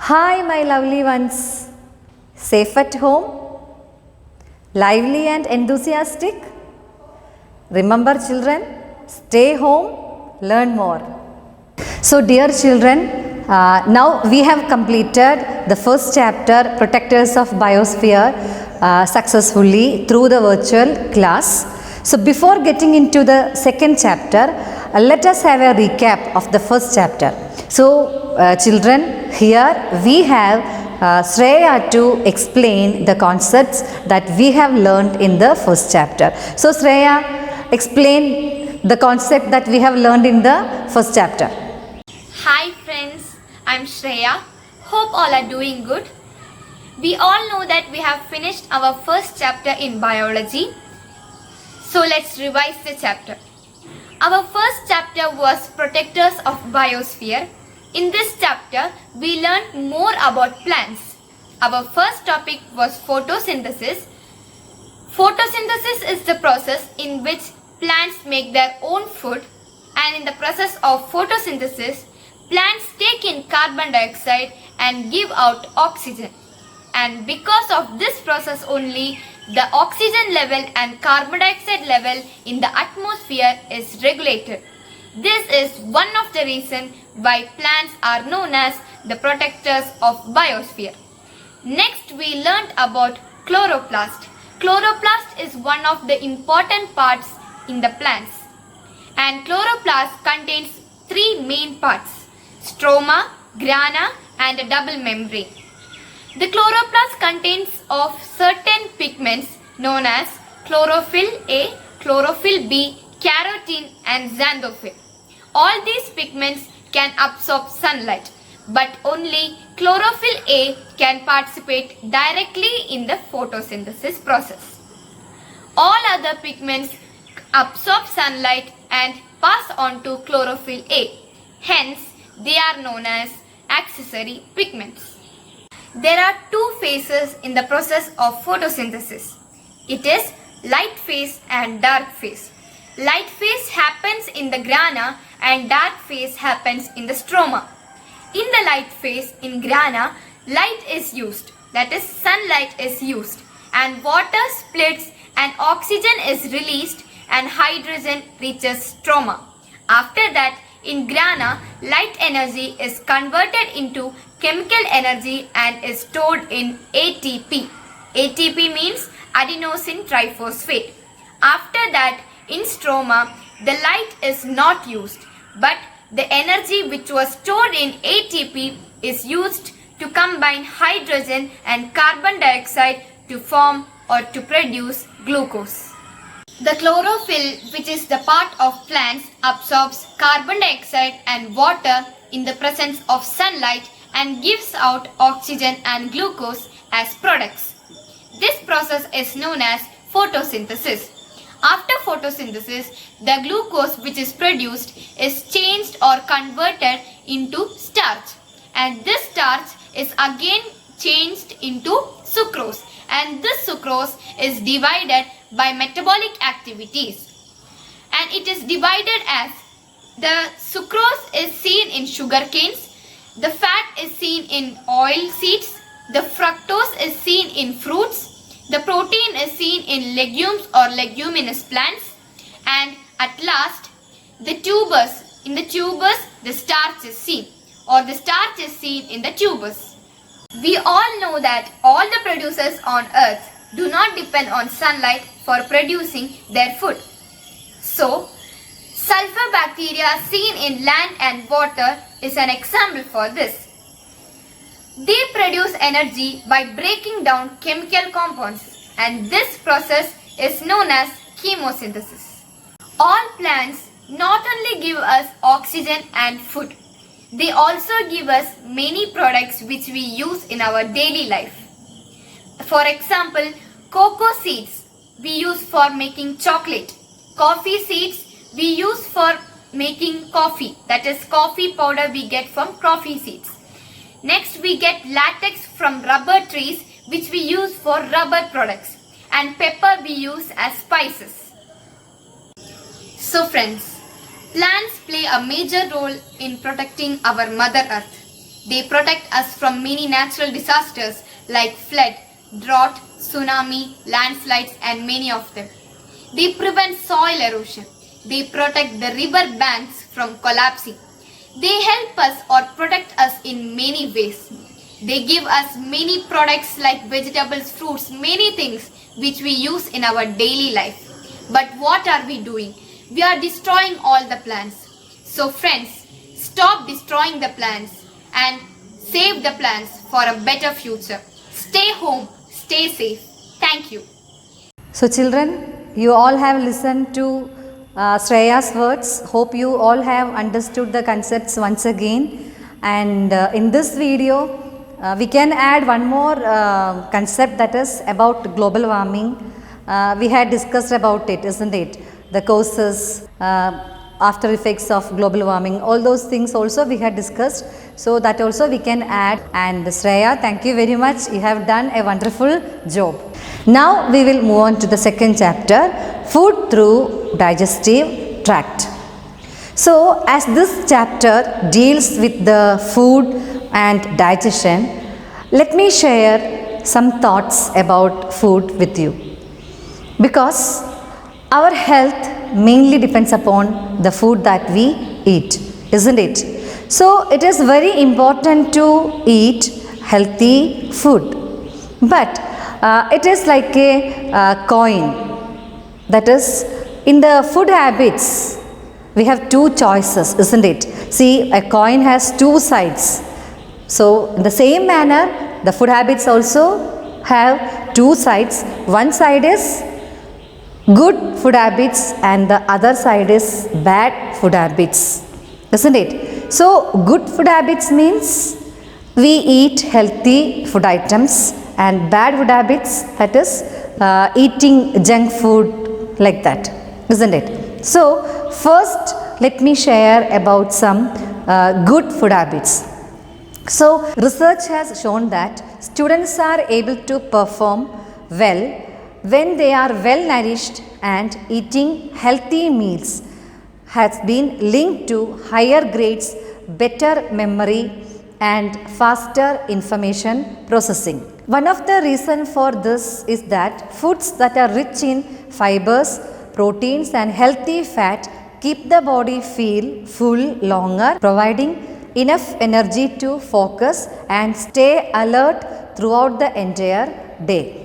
Hi, my lovely ones. Safe at home? Lively and enthusiastic? Remember, children, stay home, learn more. So, dear children, now we have completed the first chapter, Protectors of Biosphere, successfully through the virtual class. So, before getting into the second chapter, let us have a recap of the first chapter. So, children, here we have Shreya to explain the concepts that we have learned in the first chapter. So, Shreya, explain the concept that we have learned in the first chapter. Hi friends, I'm Shreya. Hope all are doing good. We all know that we have finished our first chapter in biology. So let's revise the chapter. Our first chapter was Protectors of Biosphere. In this chapter, we learned more about plants. Our first topic was photosynthesis. Photosynthesis is the process in which plants make their own food, and in the process of photosynthesis, plants take in carbon dioxide and give out oxygen. And because of this process only, the oxygen level and carbon dioxide level in the atmosphere is regulated. This is one of the reasons why plants are known as the protectors of biosphere. Next, we learnt about chloroplast. Chloroplast is one of the important parts in the plants. And chloroplast contains three main parts: stroma, grana and a double membrane. The chloroplast contains of certain pigments known as chlorophyll A, chlorophyll B, carotene and xanthophyll. All these pigments can absorb sunlight, but only chlorophyll A can participate directly in the photosynthesis process. All other pigments absorb sunlight and pass on to chlorophyll A. Hence, they are known as accessory pigments. There are two phases in the process of photosynthesis. It is light phase and dark phase. Light phase happens in the grana and dark phase happens in the stroma. In the light phase in grana, light is used, that is sunlight is used, and water splits and oxygen is released and hydrogen reaches stroma. After that, in grana, light energy is converted into chemical energy and is stored in ATP. ATP means adenosine triphosphate. After that, in stroma, the light is not used, but the energy which was stored in ATP is used to combine hydrogen and carbon dioxide to form or to produce glucose. The chlorophyll, which is the part of plants, absorbs carbon dioxide and water in the presence of sunlight and gives out oxygen and glucose as products. This process is known as photosynthesis. After photosynthesis, the glucose which is produced is changed or converted into starch, and this starch is again changed into sucrose, and this sucrose is divided by metabolic activities, and it is divided as the sucrose is seen in sugar canes, the fat is seen in oil seeds, the fructose is seen in fruits, the protein is seen in legumes or leguminous plants, and at last the tubers. In the tubers, the starch is seen, or the starch is seen in the tubers. We all know that all the producers on earth do not depend on sunlight for producing their food. So, sulfur bacteria seen in land and water is an example for this. They produce energy by breaking down chemical compounds, and this process is known as chemosynthesis. All plants not only give us oxygen and food, they also give us many products which we use in our daily life. For example, cocoa seeds we use for making chocolate. Coffee seeds we use for making coffee, that is coffee powder we get from coffee seeds. Next, we get latex from rubber trees which we use for rubber products, and pepper we use as spices. So friends, plants play a major role in protecting our Mother Earth. They protect us from many natural disasters like flood, drought, tsunami, landslides and many of them. They prevent soil erosion. They protect the river banks from collapsing. They help us or protect us in many ways. They give us many products like vegetables, fruits, many things which we use in our daily life. But what are we doing? We are destroying all the plants. So friends, stop destroying the plants and save the plants for a better future. Stay home, stay safe. Thank you. So children, you all have listened to Shreya's words. Hope you all have understood the concepts once again. And in this video, we can add one more concept, that is about global warming. We had discussed about it, isn't it? The causes, after effects of global warming, all those things also we had discussed. So that also we can add. And Shreya, thank you very much. You have done a wonderful job. Now we will move on to the second chapter, food through digestive tract. So as this chapter deals with the food and digestion, let me share some thoughts about food with you. Because our health mainly depends upon the food that we eat, isn't it? So it is very important to eat healthy food. But it is like a coin. That is, in the food habits, we have two choices, isn't it? See, a coin has two sides. So in the same manner, the food habits also have two sides. One side is good food habits and the other side is bad food habits, isn't it? So good food habits means we eat healthy food items, and bad food habits, that is eating junk food like that, isn't it? So first let me share about some good food habits. So research has shown that students are able to perform well when they are well nourished, and eating healthy meals has been linked to higher grades, better memory and faster information processing. One of the reasons for this is that foods that are rich in fibers, proteins and healthy fat keep the body feel full longer, providing enough energy to focus and stay alert throughout the entire day.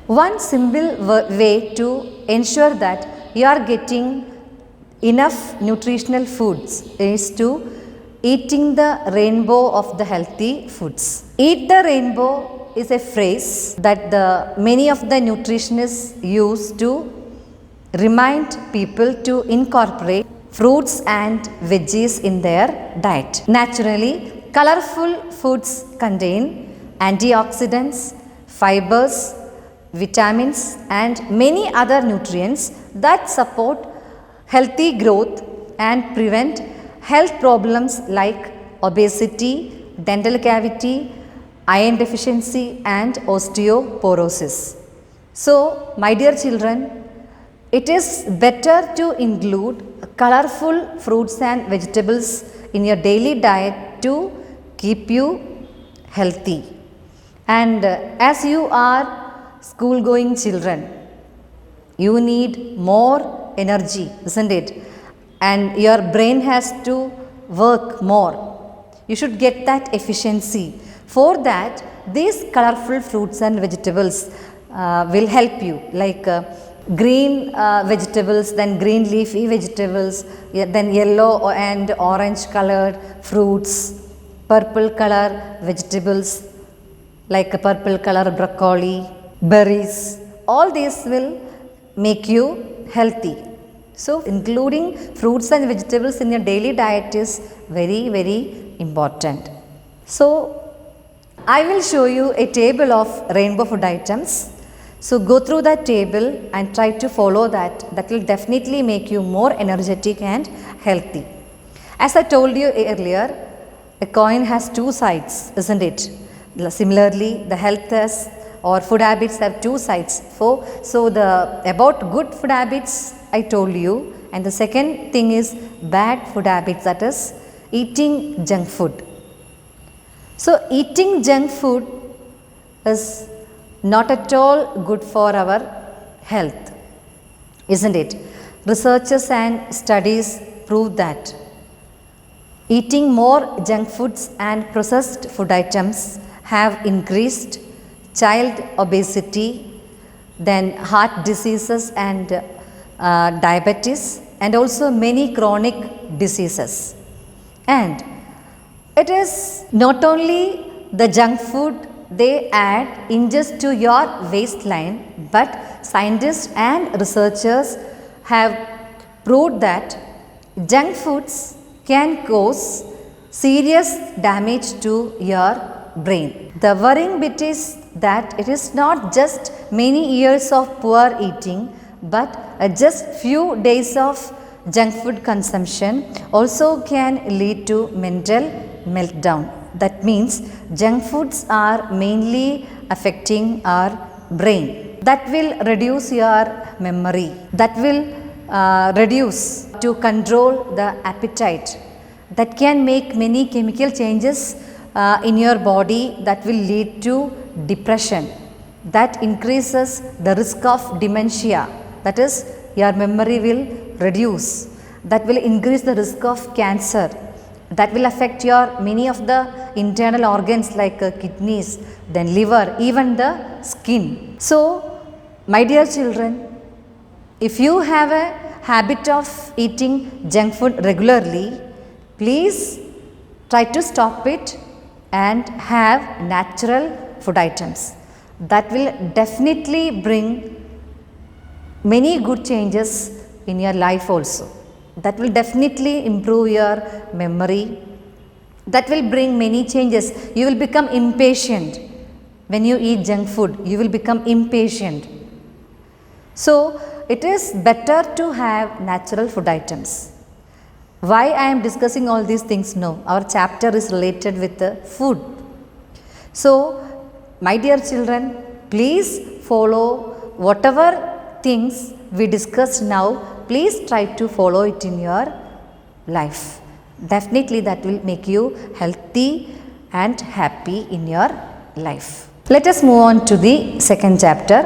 One simple way to ensure that you are getting enough nutritional foods is to eating the rainbow of the healthy foods. Eat the rainbow is a phrase that many of the nutritionists use to remind people to incorporate fruits and veggies in their diet. Naturally, colorful foods contain antioxidants, fibers, vitamins and many other nutrients that support healthy growth and prevent health problems like obesity, dental cavity, iron deficiency and osteoporosis. So, my dear children, it is better to include colorful fruits and vegetables in your daily diet to keep you healthy. And as you are school going children, you need more energy, isn't it? And your brain has to work more. You should get that efficiency. For that, these colorful fruits and vegetables will help you, like green vegetables, then green leafy vegetables, then yellow and orange colored fruits, purple color vegetables like purple color broccoli, berries, all these will make you healthy. So including fruits and vegetables in your daily diet is very, very important. So I will show you a table of rainbow food items. So go through that table and try to follow that. That will definitely make you more energetic and healthy. As I told you earlier, a coin has two sides, isn't it? Similarly, the health has or food habits have two sides. So about good food habits I told you, and the second thing is bad food habits, that is eating junk food. So eating junk food is not at all good for our health, isn't it? Researchers and studies prove that eating more junk foods and processed food items have increased child obesity, then heart diseases and diabetes, and also many chronic diseases. And it is not only the junk food they add ingest to your waistline, but scientists and researchers have proved that junk foods can cause serious damage to your brain. The worrying bit is that it is not just many years of poor eating, but just few days of junk food consumption also can lead to mental meltdown. That means junk foods are mainly affecting our brain. That will reduce your memory. That will reduce to control the appetite. That can make many chemical changes in your body that will lead to depression. That increases the risk of dementia. That is, your memory will reduce. That will increase the risk of cancer. That will affect your many of the internal organs like kidneys, then liver, even the skin. So, my dear children, if you have a habit of eating junk food regularly, please try to stop it and have natural food items. That will definitely bring many good changes in your life also. That will definitely improve your memory. That will bring many changes. You will become impatient. When you eat junk food, you will become impatient. So, it is better to have natural food items. Why I am discussing all these things now? Our chapter is related with the food. So, my dear children, please follow whatever things we discussed now. Please try to follow it in your life. Definitely that will make you healthy and happy in your life. Let us move on to the second chapter,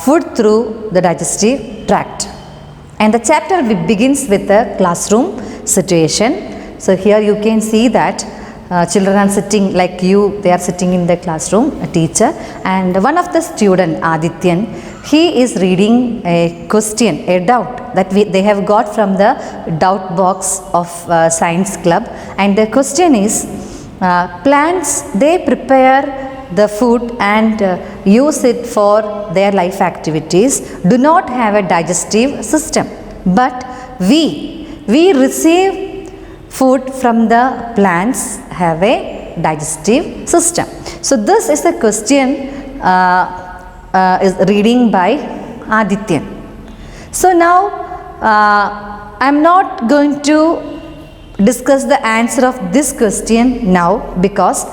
food through the digestive tract. And the chapter begins with a classroom situation. So here you can see that children are sitting like you, they are sitting in the classroom, a teacher, and one of the student, Adityan, he is reading a question, a doubt that they have got from the doubt box of science club, and the question is, plants, they prepare the food and use it for their life activities, do not have a digestive system, but we receive food from the plants have a digestive system. So this is a question is reading by Adityan. So now I am not going to discuss the answer of this question now, because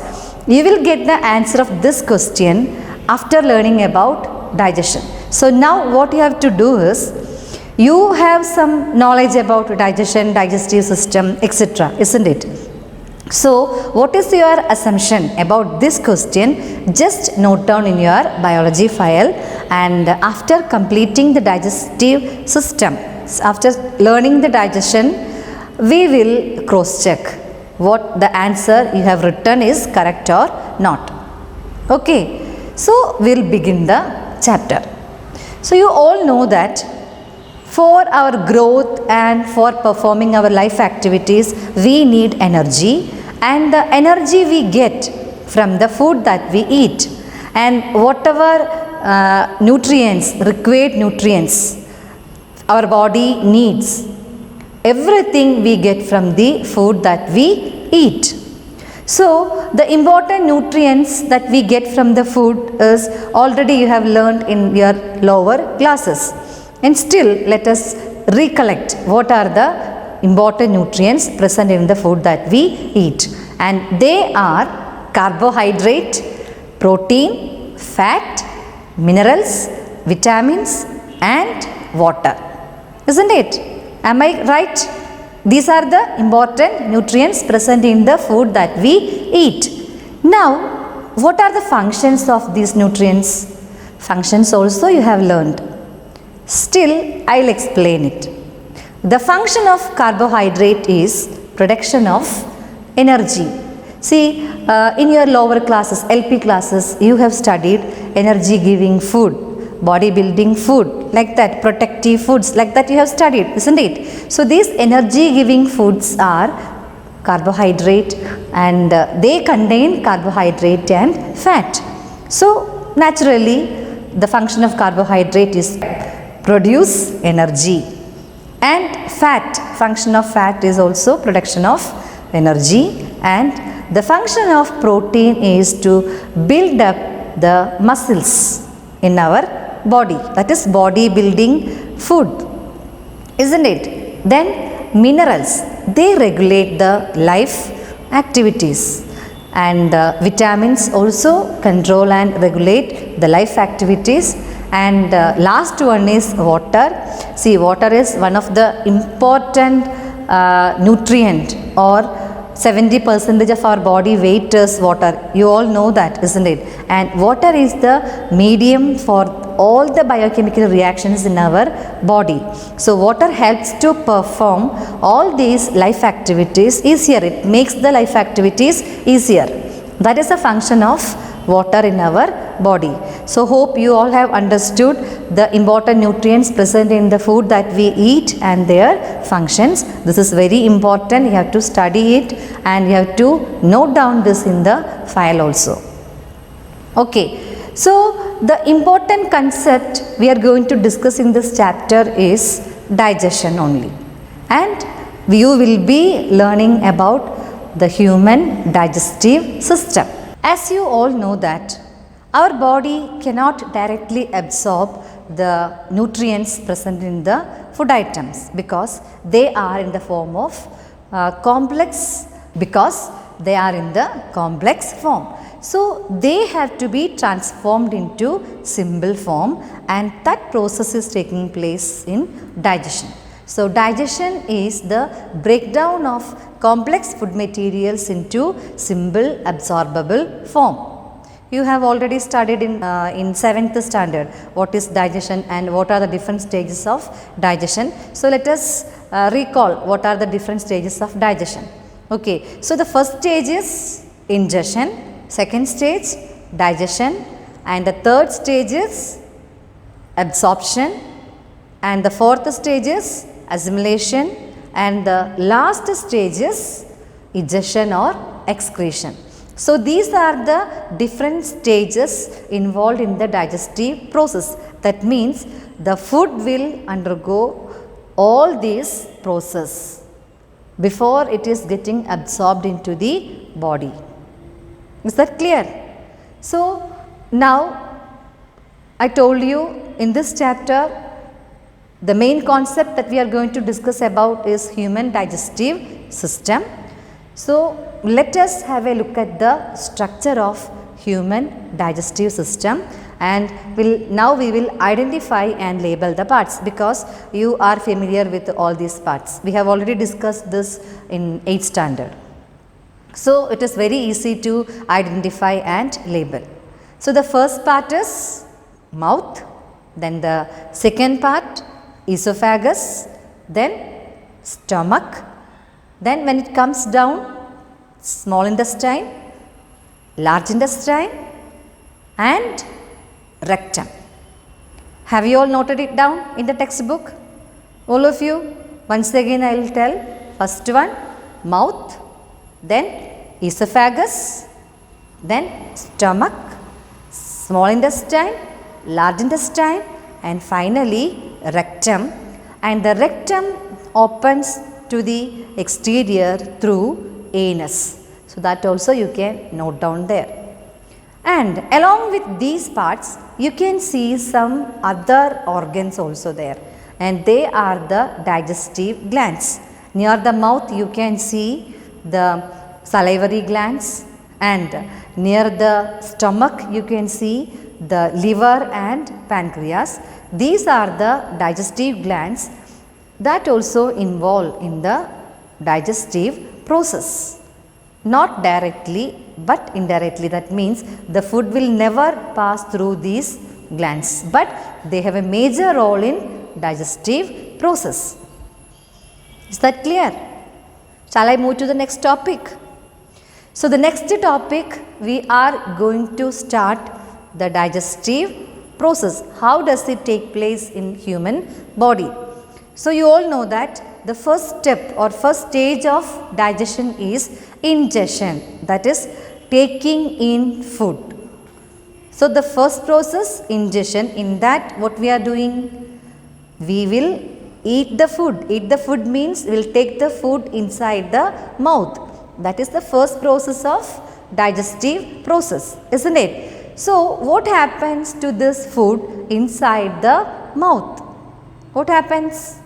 you will get the answer of this question after learning about digestion. So now what you have to do is, you have some knowledge about digestion, digestive system, etc., isn't it? So what is your assumption about this question? Just note down in your biology file, and after completing the digestive system, after learning the digestion, we will cross check what the answer you have written is correct or not. Okay, so we will begin the chapter. So you all know that for our growth and for performing our life activities, we need energy, and the energy we get from the food that we eat, and whatever nutrients, required nutrients our body needs, everything we get from the food that we eat. So the important nutrients that we get from the food is already you have learned in your lower classes. And still let us recollect what are the important nutrients present in the food that we eat. And they are carbohydrate, protein, fat, minerals, vitamins and water. Isn't it? Am I right? These are the important nutrients present in the food that we eat. Now, what are the functions of these nutrients? Functions also you have learned. Still, I'll explain it. The function of carbohydrate is production of energy. See, in your lower classes, LP classes, you have studied energy giving food, body building food, like that, protective foods, like that you have studied, isn't it? So, these energy giving foods are carbohydrate, and they contain carbohydrate and fat. So, naturally, the function of carbohydrate is produce energy, and fat, function of fat is also production of energy, and the function of protein is to build up the muscles in our body, that is body building food, isn't it? Then minerals, they regulate the life activities, and vitamins also control and regulate the life activities, and last one is water. See, water is one of the important nutrient, or 70% of our body weight is water. You all know that, isn't it? And water is the medium for all the biochemical reactions in our body. So, water helps to perform all these life activities easier. It makes the life activities easier. That is a function of water in our body. So, hope you all have understood the important nutrients present in the food that we eat and their functions. This is very important. You have to study it, and you have to note down this in the file also. Okay. So, the important concept we are going to discuss in this chapter is digestion only, and you will be learning about the human digestive system. As you all know that our body cannot directly absorb the nutrients present in the food items, because they are in the form of complex form. So, they have to be transformed into simple form, and that process is taking place in digestion. So, digestion is the breakdown of complex food materials into simple absorbable form. You have already studied in 7th standard what is digestion and what are the different stages of digestion. So, let us recall what are the different stages of digestion. Okay. So, the first stage is ingestion, second stage digestion, and the third stage is absorption, and the fourth stage is assimilation, and the last stage is egestion or excretion. So, these are the different stages involved in the digestive process. That means the food will undergo all these processes before it is getting absorbed into the body. Is that clear? So, now I told you in this chapter the main concept that we are going to discuss about is human digestive system. So, let us have a look at the structure of human digestive system, and now we will identify and label the parts, because you are familiar with all these parts. We have already discussed this in 8th standard. So, it is very easy to identify and label. So, the first part is mouth, then the second part esophagus, then stomach, then when it comes down, small intestine, large intestine, and rectum. Have you all noted it down in the textbook? All of you? Once again I will tell. First one, mouth, then esophagus, then stomach, small intestine, large intestine, and finally rectum, and the rectum opens to the exterior through anus. So, that also you can note down there. And along with these parts, you can see some other organs also there, and they are the digestive glands. Near the mouth you can see the salivary glands, and near the stomach you can see the liver and pancreas. These are the digestive glands that also involve in the digestive process. Not directly but indirectly. That means the food will never pass through these glands, but they have a major role in digestive process. Is that clear? Shall I move to the next topic? So the next topic, we are going to start the digestive process. How does it take place in human body? So you all know that the first step or first stage of digestion is ingestion, that is taking in food. So the first process, ingestion, in that what we are doing? We will eat the food. Eat the food means we will take the food inside the mouth. That is the first process of digestive process, isn't it? So what happens to this food inside the mouth? What happens?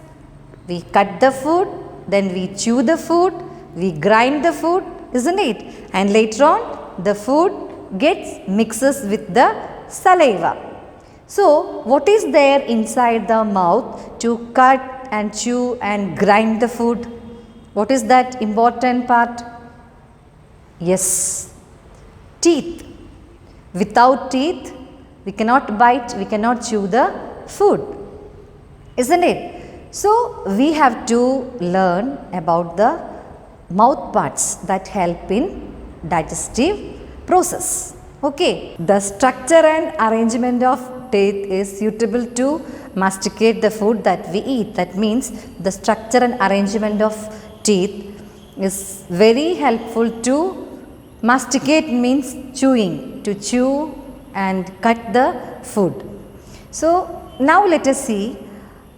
We cut the food, then we chew the food, we grind the food, isn't it? And later on the food mixes with the saliva. So what is there inside the mouth to cut and chew and grind the food? What is that important part? Yes, teeth. Without teeth, we cannot bite, we cannot chew the food, isn't it? So we have to learn about the mouth parts that help in digestive process. Okay, the structure and arrangement of teeth is suitable to masticate the food that we eat. That means the structure and arrangement of teeth is very helpful to masticate, means chewing, to chew and cut the food. So now let us see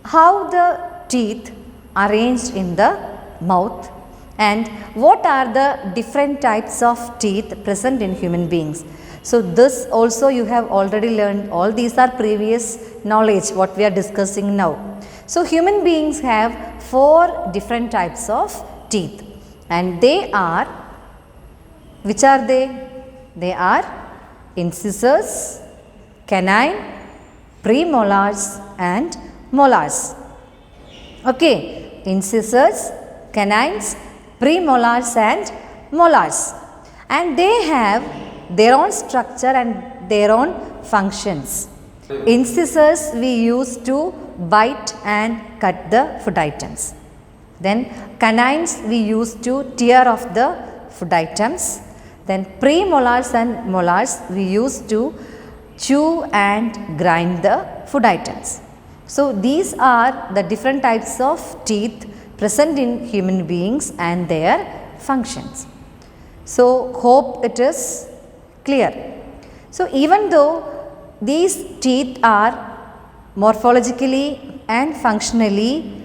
how the teeth arranged in the mouth and what are the different types of teeth present in human beings. So this also you have already learned. All these are previous knowledge what we are discussing now. So human beings have 4 different types of teeth, and they are, which are they? They are incisors, canine, premolars and molars. Okay, incisors, canines, premolars and molars, and they have their own structure and their own functions. Incisors we use to bite and cut the food items. Then canines we use to tear off the food items. Then premolars and molars we use to chew and grind the food items. So these are the different types of teeth present in human beings and their functions. So hope it is clear. So even though these teeth are morphologically and functionally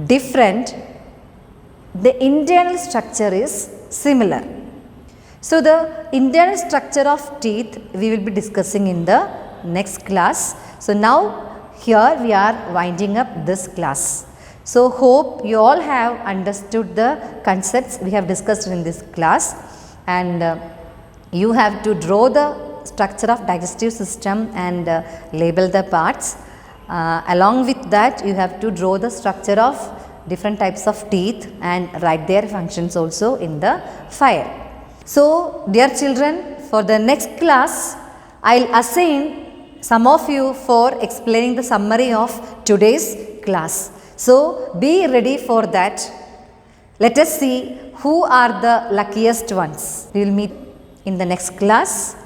different, the internal structure is similar. So the internal structure of teeth we will be discussing in the next class. So now here we are winding up this class. So hope you all have understood the concepts we have discussed in this class, and you have to draw the structure of digestive system and label the parts. Along with that you have to draw the structure of different types of teeth and write their functions also in the file. So dear children, for the next class I will assign some of you for explaining the summary of today's class. So be ready for that. Let us see who are the luckiest ones. We will meet in the next class.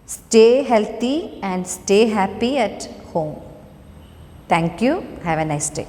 Stay healthy and stay happy at home. Thank you. Have a nice day.